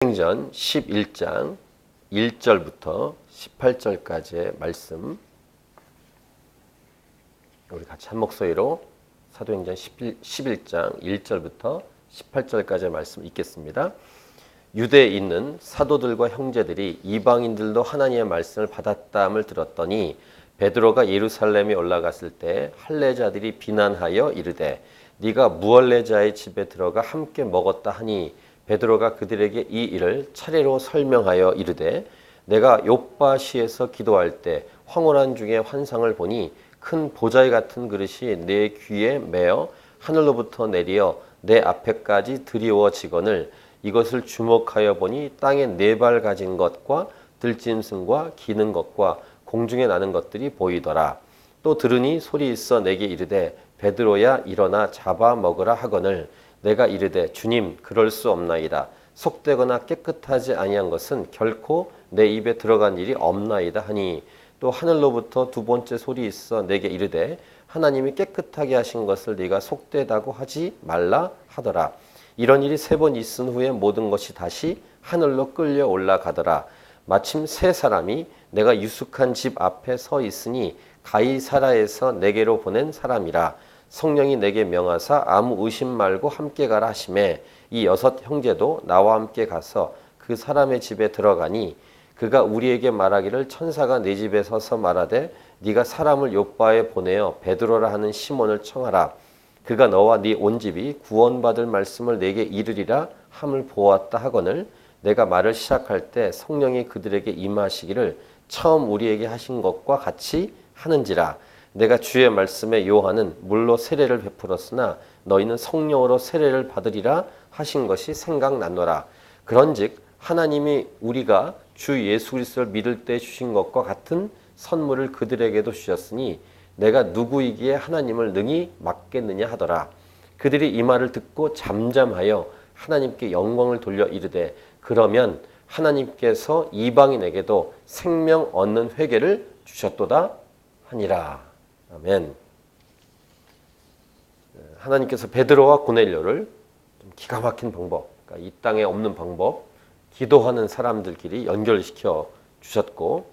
사도행전 11장 1절부터 18절까지의 말씀, 우리 같이 한 목소리로 사도행전 11장 1절부터 18절까지의 말씀 읽겠습니다. 유대에 있는 사도들과 형제들이 이방인들도 하나님의 말씀을 받았다함을 들었더니 베드로가 예루살렘에 올라갔을 때 할례자들이 비난하여 이르되 네가 무할례자의 집에 들어가 함께 먹었다 하니 베드로가 그들에게 이 일을 차례로 설명하여 이르되 내가 요빠시에서 기도할 때 황홀한 중에 환상을 보니 큰 보자기 같은 그릇이 내 귀에 매어 하늘로부터 내리어 내 앞에까지 드리워지거늘 이것을 주목하여 보니 땅에 네 발 가진 것과 들짐승과 기는 것과 공중에 나는 것들이 보이더라. 또 들으니 소리 있어 내게 이르되 베드로야 일어나 잡아 먹으라 하거늘 내가 이르되 주님 그럴 수 없나이다. 속되거나 깨끗하지 아니한 것은 결코 내 입에 들어간 일이 없나이다 하니 또 하늘로부터 두 번째 소리 있어 내게 이르되 하나님이 깨끗하게 하신 것을 네가 속되다고 하지 말라 하더라. 이런 일이 세 번 있은 후에 모든 것이 다시 하늘로 끌려 올라가더라. 마침 세 사람이 내가 유숙한 집 앞에 서 있으니 가이사라에서 내게로 보낸 사람이라. 성령이 내게 명하사 아무 의심 말고 함께 가라 하시매 이 여섯 형제도 나와 함께 가서 그 사람의 집에 들어가니 그가 우리에게 말하기를 천사가 내 집에 서서 말하되 네가 사람을 요빠에 보내어 베드로라 하는 시몬을 청하라. 그가 너와 네 온 집이 구원받을 말씀을 내게 이르리라 함을 보았다 하거늘 내가 말을 시작할 때 성령이 그들에게 임하시기를 처음 우리에게 하신 것과 같이 하는지라. 내가 주의 말씀에 요한은 물로 세례를 베풀었으나 너희는 성령으로 세례를 받으리라 하신 것이 생각났노라. 그런즉 하나님이 우리가 주 예수 그리스도를 믿을 때 주신 것과 같은 선물을 그들에게도 주셨으니 내가 누구이기에 하나님을 능히 맡겠느냐 하더라. 그들이 이 말을 듣고 잠잠하여 하나님께 영광을 돌려 이르되 그러면 하나님께서 이방인에게도 생명 얻는 회개를 주셨도다 하니라. 아멘. 하나님께서 베드로와 고넬료를 좀 기가 막힌 방법, 그러니까 이 땅에 없는 방법, 기도하는 사람들끼리 연결시켜 주셨고,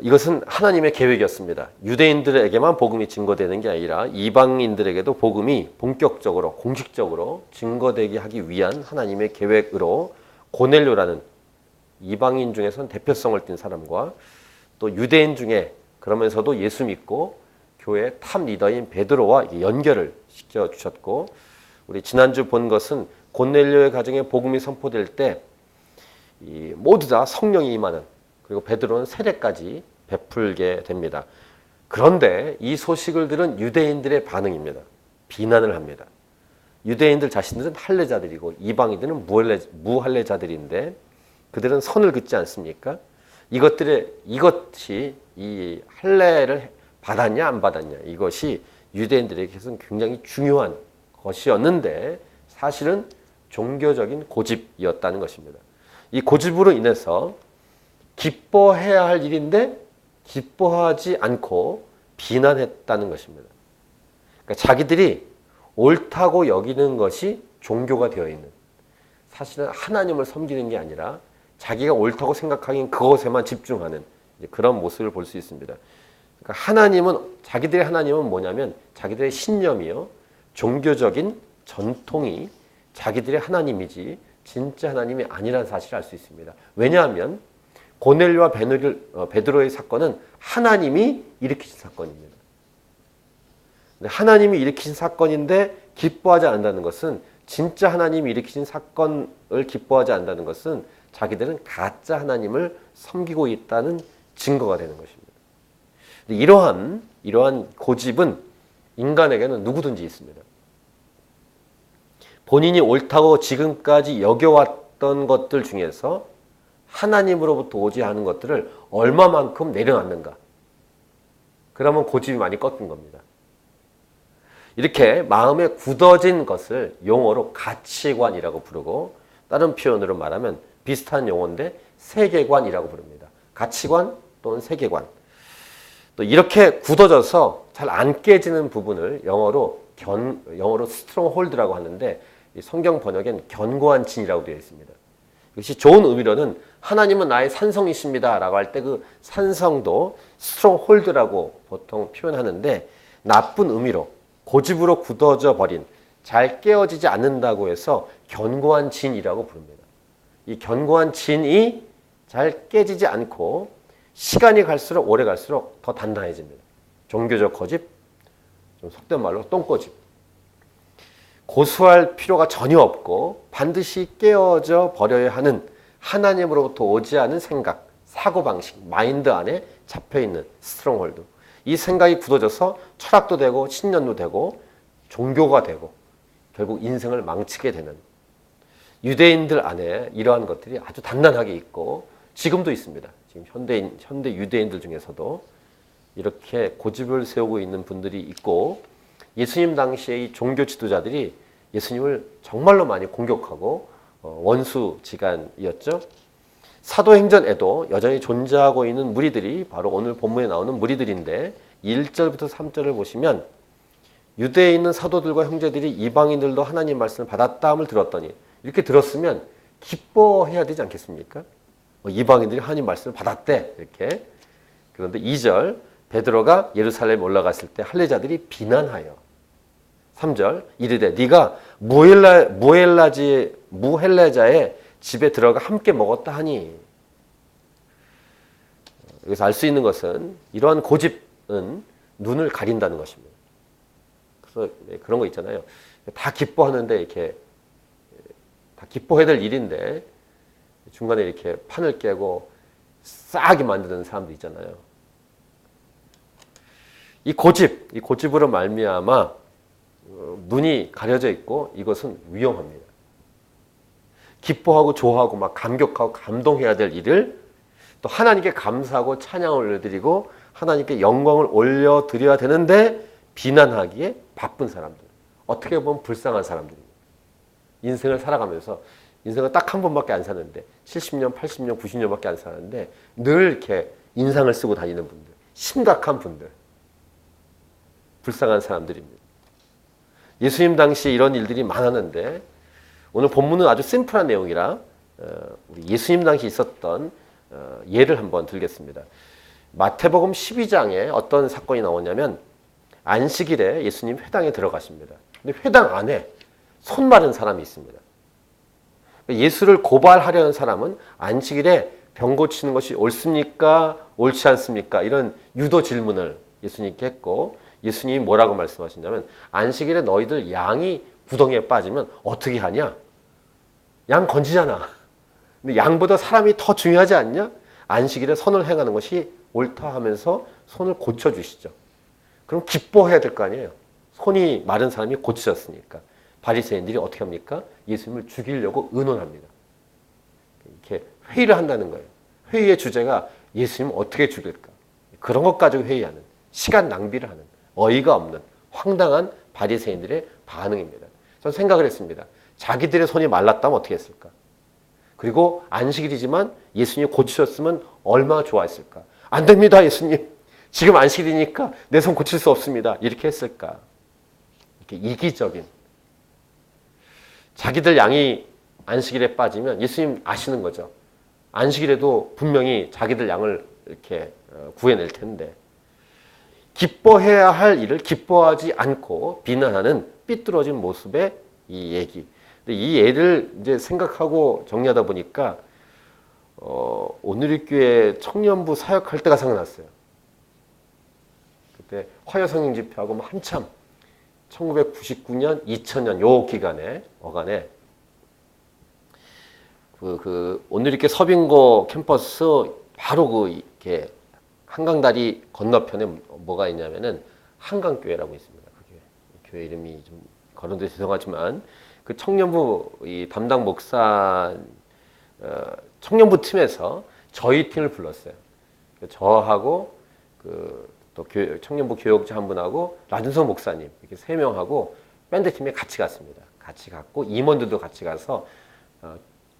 이것은 하나님의 계획이었습니다. 유대인들에게만 복음이 증거되는 게 아니라 이방인들에게도 복음이 본격적으로 공식적으로 증거되게 하기 위한 하나님의 계획으로 고넬료라는 이방인 중에서는 대표성을 띈 사람과 또 유대인 중에 그러면서도 예수 믿고 교회 탑 리더인 베드로와 연결을 시켜주셨고, 우리 지난주 본 것은 고넬료의 가정에 복음이 선포될 때 모두 다 성령이 임하는, 그리고 베드로는 세례까지 베풀게 됩니다. 그런데 이 소식을 들은 유대인들의 반응입니다. 비난을 합니다. 유대인들 자신들은 할례자들이고 이방인들은 무할례자들인데 그들은 선을 긋지 않습니까? 이것이 이 할례를 받았냐 안 받았냐, 이것이 유대인들에게서는 굉장히 중요한 것이었는데 사실은 종교적인 고집이었다는 것입니다. 이 고집으로 인해서 기뻐해야 할 일인데 기뻐하지 않고 비난했다는 것입니다. 그러니까 자기들이 옳다고 여기는 것이 종교가 되어 있는, 사실은 하나님을 섬기는 게 아니라 자기가 옳다고 생각하기엔 그것에만 집중하는 그런 모습을 볼 수 있습니다. 그러니까 자기들의 하나님은 뭐냐면 자기들의 신념이요, 종교적인 전통이 자기들의 하나님이지 진짜 하나님이 아니라는 사실을 알 수 있습니다. 왜냐하면 고넬료와 베드로의 사건은 하나님이 일으키신 사건입니다. 하나님이 일으키신 사건인데 기뻐하지 않는다는 것은, 진짜 하나님이 일으키신 사건을 기뻐하지 않는다는 것은 자기들은 가짜 하나님을 섬기고 있다는 증거가 되는 것입니다. 이러한 고집은 인간에게는 누구든지 있습니다. 본인이 옳다고 지금까지 여겨왔던 것들 중에서 하나님으로부터 오지 않은 것들을 얼마만큼 내려놨는가, 그러면 고집이 많이 꺾인 겁니다. 이렇게 마음에 굳어진 것을 용어로 가치관이라고 부르고, 다른 표현으로 말하면 비슷한 용어인데 세계관이라고 부릅니다. 가치관 또는 세계관. 또 이렇게 굳어져서 잘 안 깨지는 부분을 영어로 스트롱홀드라고 하는데, 이 성경 번역엔 견고한 진이라고 되어 있습니다. 이것이 좋은 의미로는 하나님은 나의 산성이십니다 라고 할 때 그 산성도 stronghold라고 보통 표현하는데, 나쁜 의미로 고집으로 굳어져 버린, 잘 깨어지지 않는다고 해서 견고한 진이라고 부릅니다. 이 견고한 진이 잘 깨지지 않고 시간이 갈수록 오래 갈수록 더 단단해집니다. 종교적 고집, 좀 속된 말로 똥꼬집. 고수할 필요가 전혀 없고 반드시 깨어져 버려야 하는 하나님으로부터 오지 않은 생각, 사고방식, 마인드 안에 잡혀있는 스트롱홀드. 이 생각이 굳어져서 철학도 되고 신념도 되고 종교가 되고 결국 인생을 망치게 되는, 유대인들 안에 이러한 것들이 아주 단단하게 있고 지금도 있습니다. 지금 현대 유대인들 중에서도 이렇게 고집을 세우고 있는 분들이 있고, 예수님 당시의 이 종교 지도자들이 예수님을 정말로 많이 공격하고 원수지간이었죠. 사도행전에도 여전히 존재하고 있는 무리들이 바로 오늘 본문에 나오는 무리들인데, 1절부터 3절을 보시면 유대에 있는 사도들과 형제들이 이방인들도 하나님 말씀을 받았다함을 들었더니, 이렇게 들었으면 기뻐해야 되지 않겠습니까? 이방인들이 하나님 말씀을 받았대, 이렇게. 그런데 2절, 베드로가 예루살렘에 올라갔을 때 할례자들이 비난하여, 3절, 이르되 네가 무헬라자의 집에 들어가 함께 먹었다 하니. 여기서 알 수 있는 것은 이러한 고집은 눈을 가린다는 것입니다. 그래서 그런 거 있잖아요. 다 기뻐하는데 이렇게 다 기뻐해야 될 일인데 중간에 이렇게 판을 깨고 싸게 만드는 사람도 있잖아요. 이 고집으로 말미암아 눈이 가려져 있고 이것은 위험합니다. 기뻐하고 좋아하고 막 감격하고 감동해야 될 일을 또 하나님께 감사하고 찬양을 올려드리고 하나님께 영광을 올려드려야 되는데 비난하기에 바쁜 사람들, 어떻게 보면 불쌍한 사람들입니다. 인생을 살아가면서 인생은 딱 한 번밖에 안 사는데 70년, 80년, 90년밖에 안 사는데 늘 이렇게 인상을 쓰고 다니는 분들, 심각한 분들, 불쌍한 사람들입니다. 예수님 당시에 이런 일들이 많았는데 오늘 본문은 아주 심플한 내용이라 우리 예수님 당시 있었던 예를 한번 들겠습니다. 마태복음 12장에 어떤 사건이 나오냐면 안식일에 예수님 회당에 들어가십니다. 근데 회당 안에 손 마른 사람이 있습니다. 예수를 고발하려는 사람은 안식일에 병 고치는 것이 옳습니까? 옳지 않습니까? 이런 유도 질문을 예수님께 했고, 예수님이 뭐라고 말씀하시냐면 안식일에 너희들 양이 구덩이에 빠지면 어떻게 하냐? 양 건지잖아. 근데 양보다 사람이 더 중요하지 않냐? 안식일에 선을 행하는 것이 옳다 하면서 손을 고쳐주시죠. 그럼 기뻐해야 될 거 아니에요. 손이 마른 사람이 고쳐졌으니까. 바리새인들이 어떻게 합니까? 예수님을 죽이려고 의논합니다. 이렇게 회의를 한다는 거예요. 회의의 주제가 예수님 어떻게 죽일까? 그런 것 가지고 회의하는, 시간 낭비를 하는, 어이가 없는 황당한 바리새인들의 반응입니다. 저는 생각을 했습니다. 자기들의 손이 말랐다면 어떻게 했을까? 그리고 안식일이지만 예수님이 고치셨으면 얼마나 좋아했을까? 안 됩니다, 예수님. 지금 안식일이니까 내 손 고칠 수 없습니다. 이렇게 했을까? 이렇게 이기적인. 자기들 양이 안식일에 빠지면 예수님 아시는 거죠. 안식일에도 분명히 자기들 양을 이렇게 구해낼 텐데 기뻐해야 할 일을 기뻐하지 않고 비난하는 삐뚤어진 모습의 이 얘기. 근데 이 예를 이제 생각하고 정리하다 보니까 오늘의 청년부 사역할 때가 생각났어요. 그때 화요성령 집회하고 뭐 한참 1999년, 2000년 요 기간에 어간에 오늘의 서빙고 캠퍼스 바로 이렇게 한강다리 건너편에 뭐가 있냐면은 한강교회라고 있습니다. 그 교회 이름이 좀 거론돼서 죄송하지만 그 청년부 이 담당 목사 청년부 팀에서 저희 팀을 불렀어요. 저하고 또 청년부 교역자 한 분하고 라준성 목사님 이렇게 3명하고 밴드 팀에 같이 갔습니다. 같이 갔고 임원들도 같이 가서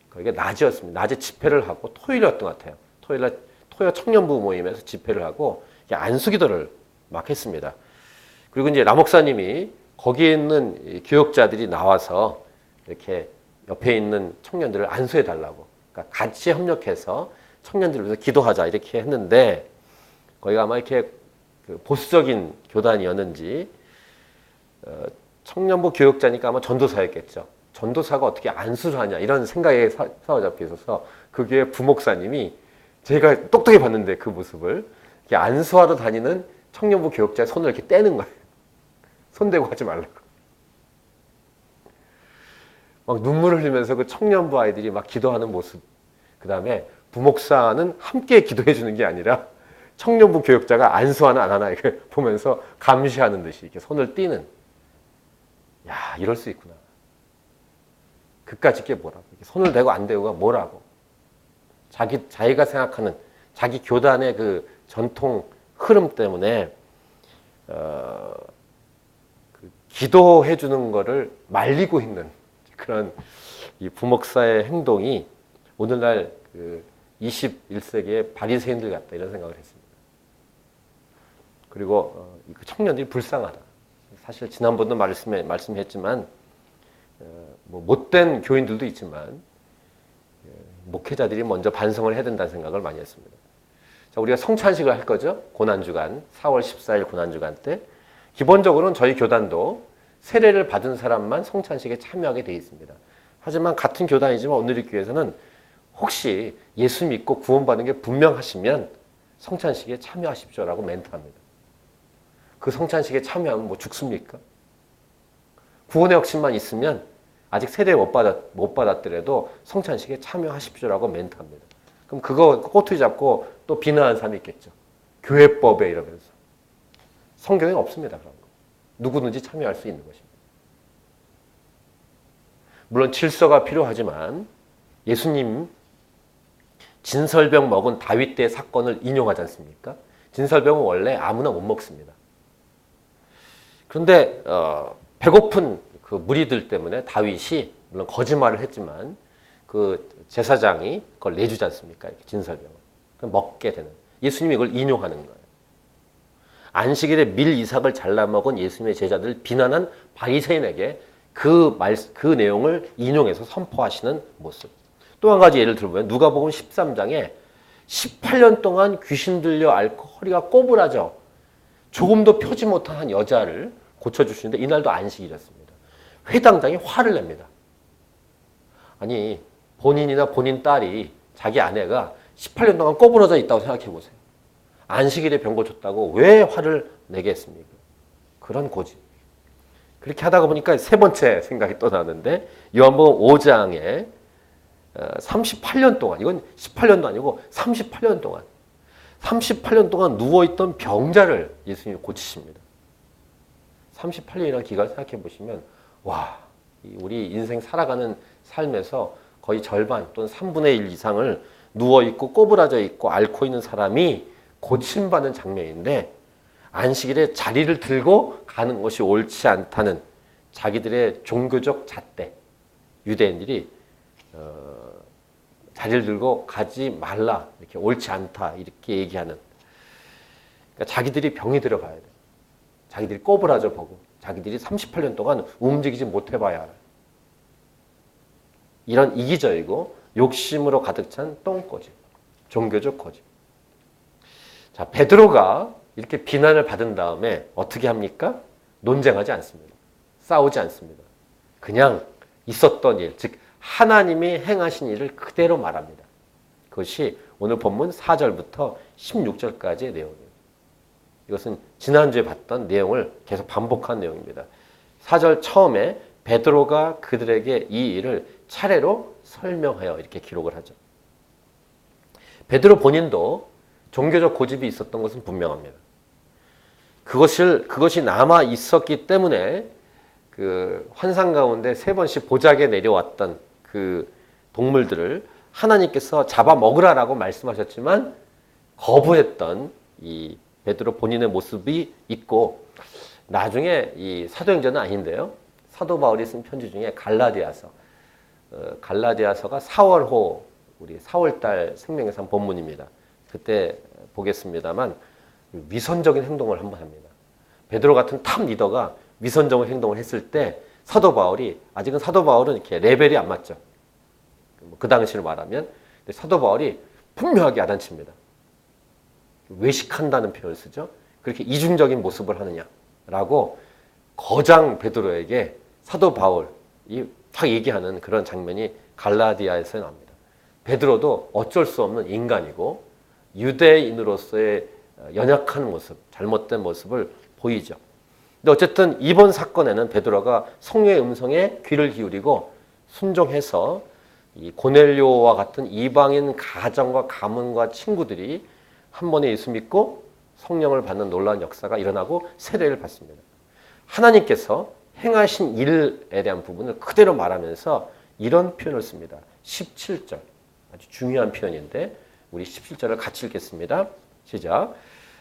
거기가 낮이었습니다. 낮에 집회를 하고 토요일이었던 것 같아요. 토요 청년부 모임에서 집회를 하고 안수기도를 막 했습니다. 그리고 이제 라 목사님이 거기에 있는 교역자들이 나와서 이렇게 옆에 있는 청년들을 안수해 달라고. 그러니까 같이 협력해서 청년들을 위해서 기도하자 이렇게 했는데 거기가 아마 이렇게 그 보수적인 교단이었는지 청년부 교역자니까 아마 전도사였겠죠. 전도사가 어떻게 안수를 하냐 이런 생각에 사로잡혀 있어서 그 교회 부목사님이 제가 똑똑히 봤는데 그 모습을 이렇게 안수하러 다니는 청년부 교역자의 손을 이렇게 떼는 거예요. 손대고 하지 말라고. 막 눈물을 흘리면서 그 청년부 아이들이 막 기도하는 모습. 그 다음에 부목사는 함께 기도해 주는 게 아니라 청년부 교역자가 안수하나 안 하나 이렇게 보면서 감시하는 듯이 이렇게 손을 띄는. 야, 이럴 수 있구나. 그까짓 게 뭐라고. 손을 대고 안 대고가 뭐라고. 자기가 생각하는 자기 교단의 그 전통 흐름 때문에 그 기도해 주는 거를 말리고 있는 그런 이 부목사의 행동이 오늘날 그 21세기의 바리새인들 같다 이런 생각을 했습니다. 그리고 그 청년들이 불쌍하다. 사실 지난번도 말씀했지만 뭐 못된 교인들도 있지만 목회자들이 먼저 반성을 해야 된다는 생각을 많이 했습니다. 자, 우리가 성찬식을 할 거죠. 고난주간 4월 14일 고난주간 때 기본적으로는 저희 교단도 세례를 받은 사람만 성찬식에 참여하게 되어 있습니다. 하지만 같은 교단이지만 오늘리교회에서는 혹시 예수 믿고 구원받는 게 분명하시면 성찬식에 참여하십시오라고 멘트합니다. 그 성찬식에 참여하면 뭐 죽습니까? 구원의 확신만 있으면 아직 세례 못 받았더라도 성찬식에 참여하십시오라고 멘트합니다. 그럼 그거 꼬투리 잡고 또 비난하는 사람이 있겠죠. 교회법에 이러면서. 성경에 없습니다. 그런 거. 누구든지 참여할 수 있는 것입니다. 물론 질서가 필요하지만 예수님 진설병 먹은 다윗 때 사건을 인용하지 않습니까? 진설병은 원래 아무나 못 먹습니다. 그런데 배고픈 그 무리들 때문에 다윗이 물론 거짓말을 했지만 그 제사장이 그걸 내주지 않습니까? 진설병을. 먹게 되는. 예수님이 이걸 인용하는 거예요. 안식일에 밀 이삭을 잘라 먹은 예수님의 제자들을 비난한 바리새인에게 그 내용을 인용해서 선포하시는 모습. 또 한 가지 예를 들면 누가복음 13장에 18년 동안 귀신 들려 앓고 허리가 꼬부라져 조금도 펴지 못한 한 여자를 고쳐주시는데 이날도 안식일이었습니다. 회당장이 화를 냅니다. 아니 본인이나 본인 딸이 자기 아내가 18년 동안 꼬부러져 있다고 생각해 보세요. 안식일에 병 고쳤다고 왜 화를 내게 했습니까? 그런 고집. 그렇게 하다가 보니까 세 번째 생각이 또 나는데 요한복음 5장에 38년 동안, 이건 18년도 아니고 38년 동안 누워있던 병자를 예수님이 고치십니다. 38년이라는 기간을 생각해 보시면 와, 우리 인생 살아가는 삶에서 거의 절반 또는 3분의 1 이상을 누워있고 꼬부라져 있고 앓고 있는 사람이 고침받는 장면인데 안식일에 자리를 들고 가는 것이 옳지 않다는 자기들의 종교적 잣대, 유대인들이 자리를 들고 가지 말라, 이렇게 옳지 않다 이렇게 얘기하는. 그러니까 자기들이 병이 들어가야 돼. 자기들이 꼬부라져 보고 자기들이 38년 동안 움직이지 못해봐야 알아. 이런 이기적이고 욕심으로 가득 찬 똥꼬집, 종교적 고집. 자, 베드로가 이렇게 비난을 받은 다음에 어떻게 합니까? 논쟁하지 않습니다. 싸우지 않습니다. 그냥 있었던 일, 즉 하나님이 행하신 일을 그대로 말합니다. 그것이 오늘 본문 4절부터 16절까지의 내용이에요. 이것은 지난주에 봤던 내용을 계속 반복한 내용입니다. 4절 처음에 베드로가 그들에게 이 일을 차례로 설명하여 이렇게 기록을 하죠. 베드로 본인도 종교적 고집이 있었던 것은 분명합니다. 그것이 남아 있었기 때문에 그 환상 가운데 3번씩 보자기에 내려왔던 그 동물들을 하나님께서 잡아 먹으라라고 말씀하셨지만 거부했던 이 베드로 본인의 모습이 있고, 나중에 이 사도행전은 아닌데요. 사도 바울이 쓴 편지 중에 갈라디아서가 4월호 우리 4월달 생명의 삶 본문입니다. 그때 보겠습니다만 위선적인 행동을 한번 합니다. 베드로 같은 탑 리더가 위선적인 행동을 했을 때 사도 바울이, 아직은 사도 바울은 이렇게 레벨이 안 맞죠. 그 당시를 말하면. 근데 사도 바울이 분명하게 야단칩니다. 외식한다는 표현을 쓰죠. 그렇게 이중적인 모습을 하느냐라고 거장 베드로에게 사도 바울이 딱 얘기하는 그런 장면이 갈라디아에서 나옵니다. 베드로도 어쩔 수 없는 인간이고 유대인으로서의 연약한 모습, 잘못된 모습을 보이죠. 근데 어쨌든 이번 사건에는 베드로가 성령의 음성에 귀를 기울이고 순종해서 이 고넬료와 같은 이방인 가정과 가문과 친구들이 한 번에 예수 믿고 성령을 받는 놀라운 역사가 일어나고 세례를 받습니다. 하나님께서 행하신 일에 대한 부분을 그대로 말하면서 이런 표현을 씁니다. 17절. 아주 중요한 표현인데 우리 17절을 같이 읽겠습니다. 시작.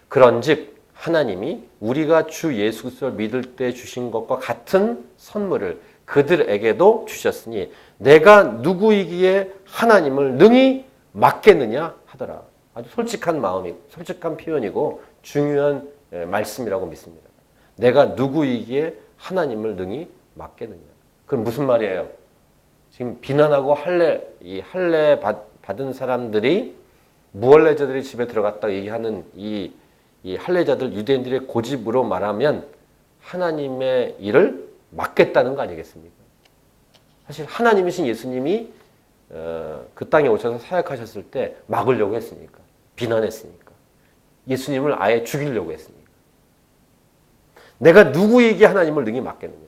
그런즉 하나님이 우리가 주 예수 그리스도를 믿을 때 주신 것과 같은 선물을 그들에게도 주셨으니 내가 누구이기에 하나님을 능히 맡겠느냐 하더라. 아주 솔직한 마음이, 솔직한 표현이고 중요한 말씀이라고 믿습니다. 내가 누구이기에 하나님을 능히 맡겠느냐. 그럼 무슨 말이에요? 지금 비난하고 할례 받은 사람들이 무할례자들이 집에 들어갔다 얘기하는 이 할례자들 유대인들의 고집으로 말하면 하나님의 일을 막겠다는 거 아니겠습니까? 사실 하나님이신 예수님이 그 땅에 오셔서 사역하셨을 때 막으려고 했으니까, 비난했으니까, 예수님을 아예 죽이려고 했으니까. 내가 누구에게 하나님을 능히 맡겠느냐?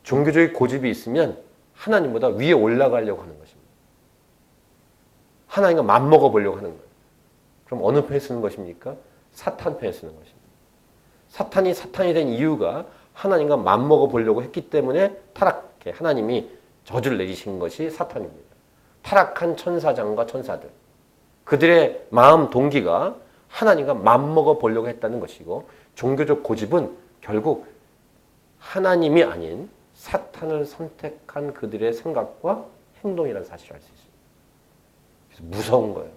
종교적인 고집이 있으면 하나님보다 위에 올라가려고 하는 것입니다. 하나님과 맞먹어 보려고 하는 거예요. 그럼 어느 편에 쓰는 것입니까? 사탄 편에 쓰는 것입니다. 사탄이 된 이유가 하나님과 맞먹어 보려고 했기 때문에 타락해 하나님이 저주를 내리신 것이 사탄입니다. 타락한 천사장과 천사들. 그들의 마음 동기가 하나님과 맞먹어 보려고 했다는 것이고 종교적 고집은 결국 하나님이 아닌 사탄을 선택한 그들의 생각과 행동이라는 사실을 알 수 있습니다. 그래서 무서운 거예요.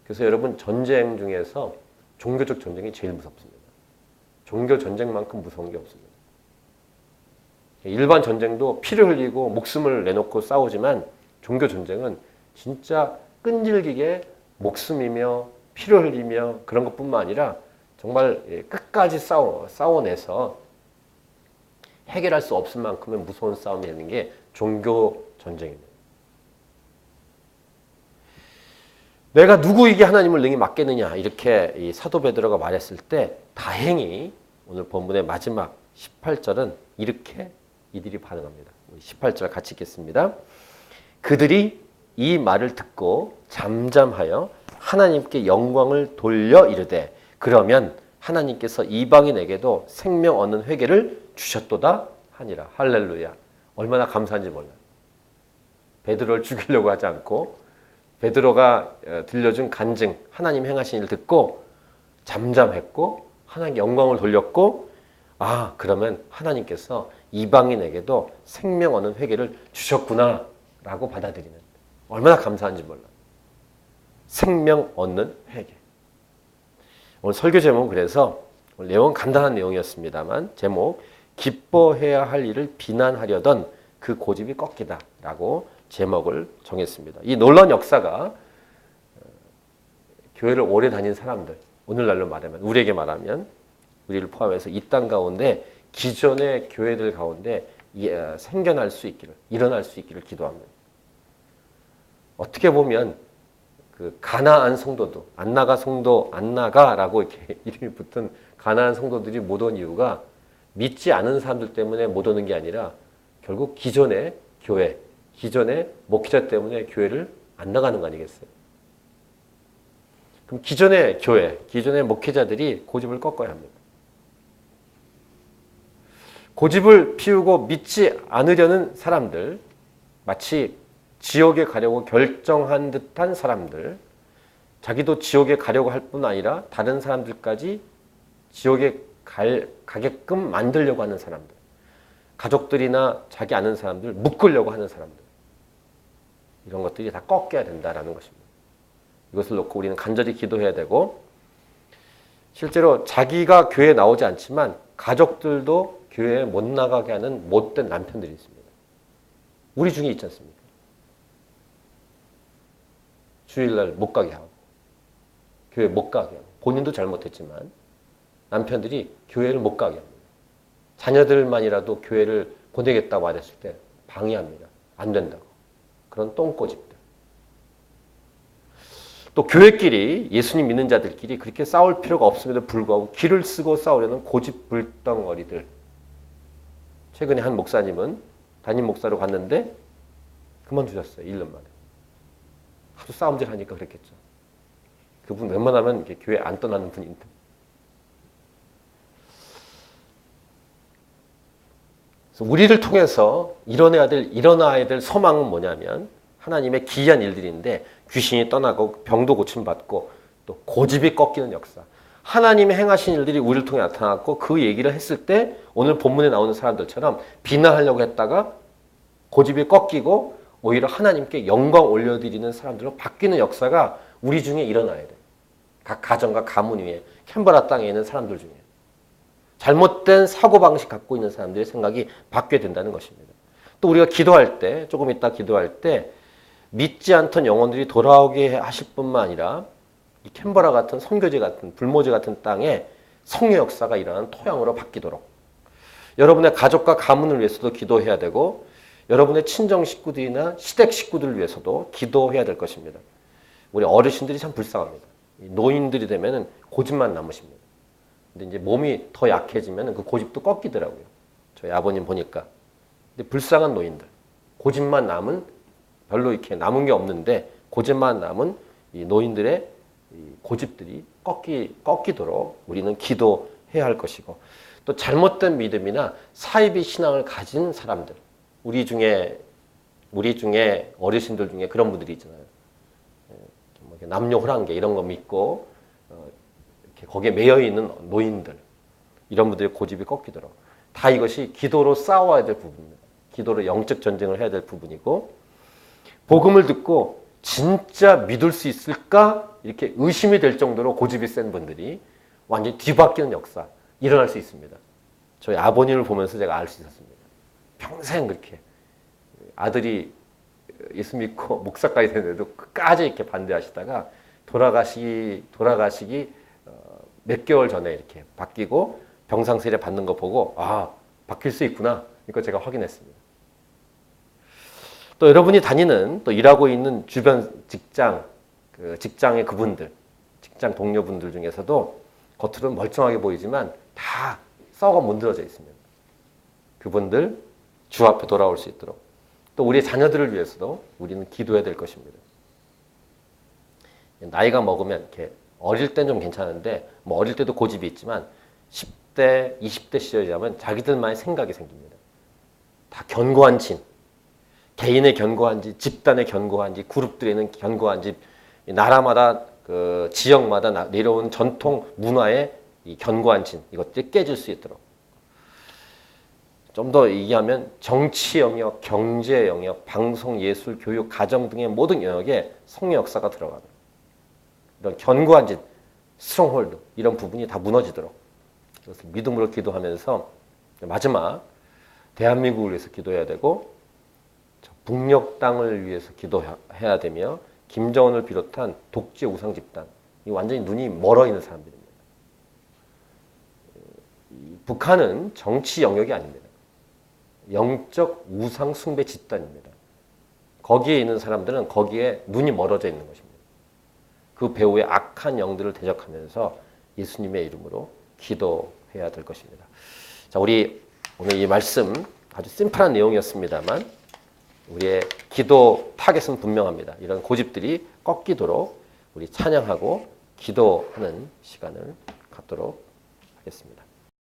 그래서 여러분 전쟁 중에서 종교적 전쟁이 제일 무섭습니다. 종교 전쟁만큼 무서운 게 없습니다. 일반 전쟁도 피를 흘리고 목숨을 내놓고 싸우지만 종교 전쟁은 진짜 끈질기게 목숨이며 피를 흘리며 그런 것뿐만 아니라 정말 끝까지 싸워내서 해결할 수 없을 만큼의 무서운 싸움이 되는 게 종교 전쟁입니다. 내가 누구에게 하나님을 능히 맡겠느냐 이렇게 이 사도 베드로가 말했을 때 다행히 오늘 본문의 마지막 18절은 이렇게 이들이 반응합니다. 18절 같이 읽겠습니다. 그들이 이 말을 듣고 잠잠하여 하나님께 영광을 돌려 이르되 그러면 하나님께서 이방인에게도 생명 얻는 회개를 주셨도다 하니라. 할렐루야. 얼마나 감사한지 몰라요. 베드로를 죽이려고 하지 않고 베드로가 들려준 간증, 하나님 행하신 일을 듣고 잠잠했고 하나님께 영광을 돌렸고 아 그러면 하나님께서 이방인에게도 생명 얻는 회개를 주셨구나 라고 받아들이는 얼마나 감사한지 몰라요. 생명 얻는 회개. 오늘 설교 제목은 그래서 내용은 간단한 내용이었습니다만 제목 기뻐해야 할 일을 비난하려던 그 고집이 꺾이다 라고 제목을 정했습니다. 이 놀라운 역사가 교회를 오래 다닌 사람들 오늘날로 말하면 우리에게 말하면 우리를 포함해서 이 땅 가운데 기존의 교회들 가운데 생겨날 수 있기를 일어날 수 있기를 기도합니다. 어떻게 보면 그 가나안 성도도 안나가라고 이렇게 이름이 붙은 가나안 성도들이 못 온 이유가 믿지 않은 사람들 때문에 못 오는 게 아니라 결국 기존의 교회, 기존의 목회자 때문에 교회를 안 나가는 거 아니겠어요? 그럼 기존의 교회, 기존의 목회자들이 고집을 꺾어야 합니다. 고집을 피우고 믿지 않으려는 사람들, 마치 지옥에 가려고 결정한 듯한 사람들, 자기도 지옥에 가려고 할 뿐 아니라 다른 사람들까지 지옥에 가게끔 만들려고 하는 사람들, 가족들이나 자기 아는 사람들 묶으려고 하는 사람들, 이런 것들이 다 꺾여야 된다는 것입니다. 이것을 놓고 우리는 간절히 기도해야 되고 실제로 자기가 교회에 나오지 않지만 가족들도 교회에 못 나가게 하는 못된 남편들이 있습니다. 우리 중에 있지 않습니까? 주일날 못 가게 하고 교회 못 가게 하고 본인도 잘못했지만 남편들이 교회를 못 가게 합니다. 자녀들만이라도 교회를 보내겠다고 말했을 때 방해합니다. 안 된다고. 그런 똥꼬집들. 또 교회끼리 예수님 믿는 자들끼리 그렇게 싸울 필요가 없음에도 불구하고 기를 쓰고 싸우려는 고집불덩어리들. 최근에 한 목사님은 담임 목사로 갔는데 그만두셨어요. 1년 만에. 하도 싸움질 하니까 그랬겠죠. 그분 웬만하면 이렇게 교회 안 떠나는 분인데. 그래서 우리를 통해서 일어나야 될 소망은 뭐냐면 하나님의 기이한 일들인데 귀신이 떠나고 병도 고침받고 또 고집이 꺾이는 역사. 하나님의 행하신 일들이 우리를 통해 나타났고 그 얘기를 했을 때 오늘 본문에 나오는 사람들처럼 비난하려고 했다가 고집이 꺾이고 오히려 하나님께 영광 올려드리는 사람들로 바뀌는 역사가 우리 중에 일어나야 돼. 각 가정과 가문 위에 캔버라 땅에 있는 사람들 중에. 잘못된 사고방식 갖고 있는 사람들의 생각이 바뀌어야 된다는 것입니다. 또 우리가 기도할 때, 조금 이따 기도할 때 믿지 않던 영혼들이 돌아오게 하실 뿐만 아니라 이 캔버라 같은 선교지 같은 불모지 같은 땅에 성령 역사가 일어나는 토양으로 바뀌도록 여러분의 가족과 가문을 위해서도 기도해야 되고 여러분의 친정 식구들이나 시댁 식구들을 위해서도 기도해야 될 것입니다. 우리 어르신들이 참 불쌍합니다. 노인들이 되면은 고집만 남으십니다. 근데 이제 몸이 더 약해지면 그 고집도 꺾이더라고요. 저희 아버님 보니까. 근데 불쌍한 노인들. 고집만 남은 별로 이렇게 남은 게 없는데 고집만 남은 이 노인들의 이 고집들이 꺾이도록 우리는 기도해야 할 것이고 또 잘못된 믿음이나 사이비 신앙을 가진 사람들. 우리 중에 어르신들 중에 그런 분들이 있잖아요. 남녀 호랑계 이런 거 믿고 이렇게 거기에 매여 있는 노인들 이런 분들의 고집이 꺾이도록 다 이것이 기도로 싸워야 될 부분입니다. 기도로 영적 전쟁을 해야 될 부분이고 복음을 듣고 진짜 믿을 수 있을까 이렇게 의심이 될 정도로 고집이 센 분들이 완전히 뒤바뀌는 역사 일어날 수 있습니다. 저희 아버님을 보면서 제가 알 수 있었습니다. 평생 그렇게 아들이 예수 믿고 목사까지 됐는데도 끝까지 이렇게 반대하시다가 돌아가시기 몇 개월 전에 이렇게 바뀌고 병상세례 받는 거 보고 아 바뀔 수 있구나 이거 제가 확인했습니다. 또 여러분이 다니는 또 일하고 있는 주변 직장의 그분들 직장 동료분들 중에서도 겉으로는 멀쩡하게 보이지만 다 썩어 문드러져 있습니다. 그분들 주 앞에 돌아올 수 있도록 또 우리의 자녀들을 위해서도 우리는 기도해야 될 것입니다. 나이가 먹으면 이렇게 어릴 땐 좀 괜찮은데 뭐 어릴 때도 고집이 있지만 10대, 20대 시절이라면 자기들만의 생각이 생깁니다. 다 견고한 진, 개인의 견고한 진, 집단의 견고한 진, 그룹들에는 견고한 진, 나라마다 그 지역마다 내려온 전통 문화의 이 견고한 진 이것들이 깨질 수 있도록 좀 더 얘기하면 정치 영역, 경제 영역, 방송, 예술, 교육, 가정 등의 모든 영역에 성령 역사가 들어가는 이런 견고한 진, 스트롱홀드 이런 부분이 다 무너지도록 그래서 믿음으로 기도하면서 마지막 대한민국을 위해서 기도해야 되고 북녘 땅을 위해서 기도해야 되며 김정은을 비롯한 독재 우상 집단 이 완전히 눈이 멀어 있는 사람들입니다. 북한은 정치 영역이 아닙니다. 영적 우상 숭배 집단입니다. 거기에 있는 사람들은 거기에 눈이 멀어져 있는 것입니다. 그 배후의 악한 영들을 대적하면서 예수님의 이름으로 기도해야 될 것입니다. 자, 우리 오늘 이 말씀 아주 심플한 내용이었습니다만 우리의 기도 타겟은 분명합니다. 이런 고집들이 꺾이도록 우리 찬양하고 기도하는 시간을 갖도록 하겠습니다.